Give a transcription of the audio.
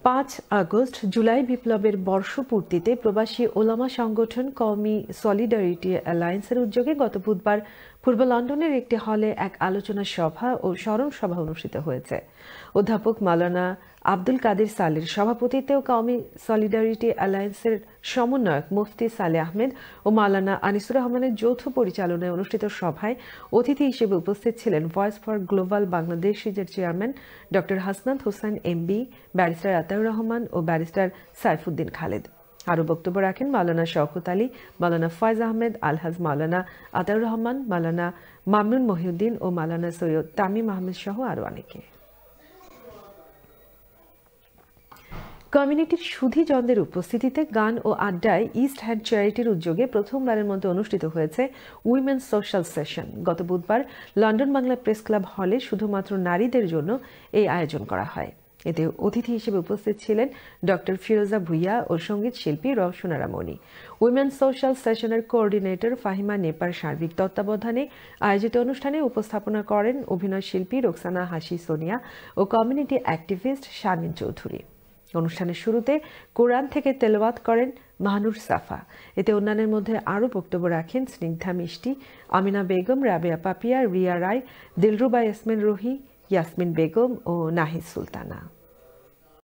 5 August July বিপ্লবের বর্ষপূর্তিতে প্রবাসী ওলামা সংগঠন কওমি সলিডারিটি অ্যালায়েন্সের উদ্যোগে গত বুধবার পূর্ব লন্ডনের একটি হলে এক আলোচনা সভা ও স্মরণ সভা অনুষ্ঠিত হয়েছে। অধ্যাপক মাওলানা আব্দুল কাদের সালের সভাপতিত্বে ও কওমি সলিডারিটি অ্যালায়েন্সের সমন্বয়ক মুফতি সালেহ আহমেদ ও মাওলানা আনিসুর রহমানের যৌথ পরিচালনায় অনুষ্ঠিত সভায় অতিথি হিসেবে উপস্থিত ছিলেন ভয়েস ফর গ্লোবাল বাংলাদেশের chairman doctor Hasnat Hossain MB, barrister Ataur Rahman ও ব্যারিস্টার সাইফুদ্দিন খালেদ। আরও বক্তব্য রাখেন মাওলানা শওকত আলী, মাওলানা ফয়েজ আহমেদ, আলহাজ মাওলানা আতাউর রহমান, মাওলানা মামনুন মহিউদ্দিন ও মাওলানা সৈয়দ তামিম আহমেদ সহ আরও অনেকে। কমিউনিটির সুধীজনদের উপস্থিতিতে গান ও আড্ডায় ইস্ট হ্যান্ড চ্যারিটির উদ্যোগে প্রথমবারের মতো অনুষ্ঠিত হয়েছে উইমেন্স সোশ্যাল সেশন। গত বুধবার লন্ডন বাংলা প্রেস ক্লাব হলে শুধুমাত্র নারীদের জন্য এই আয়োজন করা হয়। এতে অতিথি হিসেবে উপস্থিত ছিলেন ডক্টর ফিরোজা ভুইয়া ও সঙ্গীত শিল্পী রওশন আরা মনি। উইমেন্স সোশ্যাল সেশনের কোঅর্ডিনেটর ফাহিমা নেপার সার্বিক তত্ত্বাবধানে আয়োজিত অনুষ্ঠানে উপস্থাপনা করেন অভিনয় শিল্পী রোকসানা হাসি সোনিয়া ও কমিউনিটি অ্যাক্টিভিস্ট শারমিন চৌধুরী। অনুষ্ঠানের শুরুতে কোরআন থেকে তেলাওয়াত করেন মাহানুর সাফা। এতে অন্যান্যের মধ্যে আরও বক্তব্য রাখেন স্নিগ্ধা মিষ্টি, আমিনা বেগম, রাবেয়া পাপিয়া, রিয়া রায়, দিলরুবা ইয়াসমিন রুহি, ইয়াসমিন বেগম ও নাহিদ সুলতানা।